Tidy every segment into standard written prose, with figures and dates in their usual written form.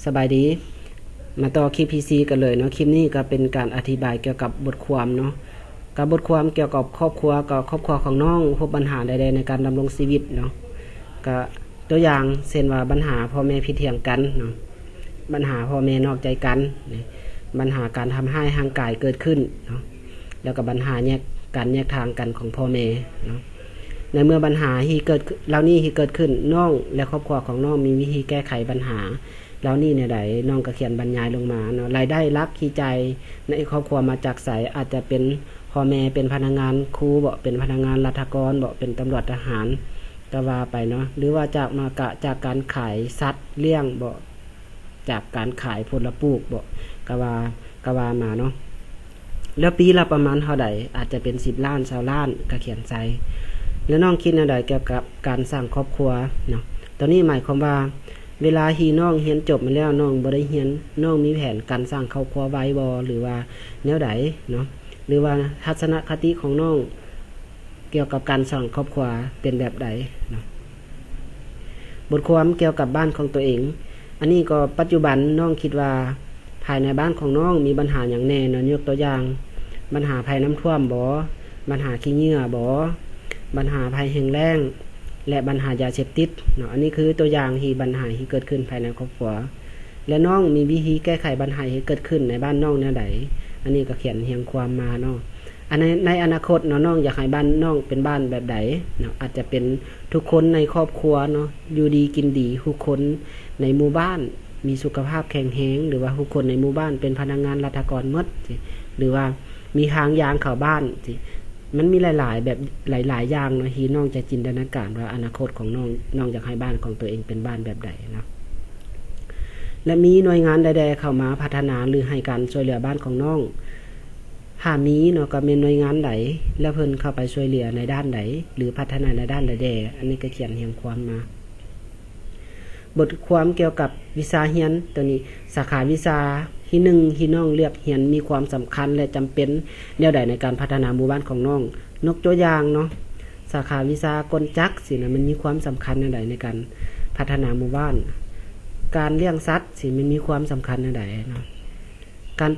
สบายดีมาต่อคลิป PC กันเลยเนาะคลิปนี้ก็เป็นการอธิบายเกี่ยวกับบทความเนาะกับบทความเกี่ยวกับครอบครัวกับครอบครัวของน้องพบปัญหาใดๆในการดำรงชีวิตเนาะก็ตัวอย่างเช่นว่าปัญหาพ่อแม่ผิดเถียงกันเนาะปัญหาพ่อแม่นอกใจกันปัญหาการทำให้ห่างกายเกิดขึ้นเนาะแล้วก็ปัญหาแยกทางกันของพ่อแม่เนาะในเมื่อปัญหาที่เกิดเหล่านี้ที่เกิดขึ้นน้องและครอบครัวของน้องมีวิธีแก้ไขปัญหาแล้วนี่เนี่ยใดน้องก็เขียนบรรยายลงมาเนาะรายได้รักขี้ใจในครอบครัวมาจากไสอาจจะเป็นพ่อแม่เป็นพนักงานครูบ่เป็นพนักงานราชการบ่เป็นตำรวจทหารก็ว่าไปเนาะหรือว่าจากการขายสัตว์เลี้ยงบ่จากการขายผลปลูกบ่ก็ว่ามาเนาะแล้วปีละประมาณเท่าใดอาจจะเป็น10 ล้าน20 ล้านก็เขียนใส่แล้วน้องคิดอะไรเกี่ยวกับการสร้างครอบครัวเนาะตอนนี้หมายความว่าเวลาที่น้องเรียนจบมาแล้วน้องบ่ได้เรียนน้องมีแผนการสร้างครอบครัวไว้บ่หรือว่าแนวใดเนาะหรือว่าทัศนคติของน้องเกี่ยวกับการสร้างครอบครัวเป็นแบบใดเนาะบทความเกี่ยวกับบ้านของตัวเองอันนี้ก็ปัจจุบันน้องคิดว่าภายในบ้านของน้องมีปัญหาอย่างแน่เนาะยกตัวอย่างปัญหาภัยน้ำท่วมบ่ปัญหาขี้เหงื่อบ่ปัญหาภัยแห้งแล้งและปัญหายาเสพติดเนาะอันนี้คือตัวอย่างที่ปัญหาที่เกิดขึ้นภายในครอบครัวและน้องมีวิธีแก้ไขปัญหาที่เกิดขึ้นในบ้านน้องแนวใดอันนี้ก็เขียนเรียงความมาเนาะอันในอนาคตเนาะน้องอยากให้บ้านน้องเป็นบ้านแบบใดเนาะอาจจะเป็นทุกคนในครอบครัวเนาะอยู่ดีกินดีทุกคนในหมู่บ้านมีสุขภาพแข็งแรงหรือว่าทุกคนในหมู่บ้านเป็นพนักงานราชการหมดหรือว่ามีทางยางเข้าบ้านมันมีหลายๆแบบหลายๆอย่างเนาะที่น้องจะจินตนาการว่าอนาคตของน้องอยากให้บ้านของตัวเองเป็นบ้านแบบใดเนาะและมีหน่วยงานใดๆเข้ามาพัฒนาหรือให้การช่วยเหลือบ้านของน้องถ้ามีเนาะก็เป็นหน่วยงานใดแล้วเพิ่นเข้าไปช่วยเหลือในด้านใดหรือพัฒนาในด้านใดอันนี้ก็เขียนเรียงความมาบทความเกี่ยวกับวิชาเรียนตัวนี้สาขาวิชาที่1ที่น้องเลือกเรียนมีความสำคัญและจำเป็นแนวใดในการพัฒนาหมู่บ้านของน้องยกตัวอย่างเนาะสาขาวิชากลจักสินะมันมีความสำคัญแนวใดในการพัฒนาหมู่บ้านการเลี้ยงสัตว์สิมันมีความสำคัญแนวใดเนาะกา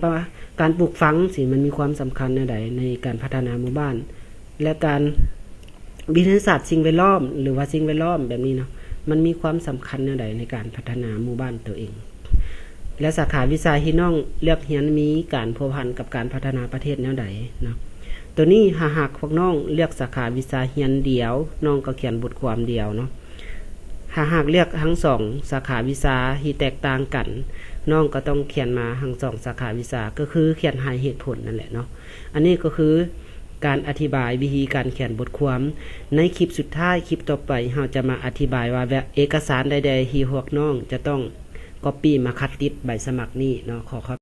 รปลูกฝังสิมันมีความสำคัญแนวใดในการพัฒนาหมู่บ้านและการวิทยาศาสตร์สิ่งแวดล้อมหรือว่าสิ่งแวดล้อมแบบนี้เนาะมันมีความสำคัญแนวใดในการพัฒนาหมู่บ้านตัวเองและสาขาวิชาที่น้องเลือกเรียนมีการพัวพันกับการพัฒนาประเทศแนวใดเนาะตัวนี้หากพวกน้องเลือกสาขาวิชาเรียนเดียวน้องก็เขียนบทความเดียวเนาะหากเลือกทั้ง2สาขาวิชาที่แตกต่างกันน้องก็ต้องเขียนมาทั้ง2สาขาวิชาก็คือเขียนให้เหตุผลนั่นแหละเนาะอันนี้ก็คือการอธิบายวิธีการเขียนบทความในคลิปสุดท้ายคลิปต่อไปเราจะมาอธิบายว่าเอกสารใดๆที่พวกน้องจะต้องก๊อปปี้มาคัดติดใบสมัครนี้เนาะขอ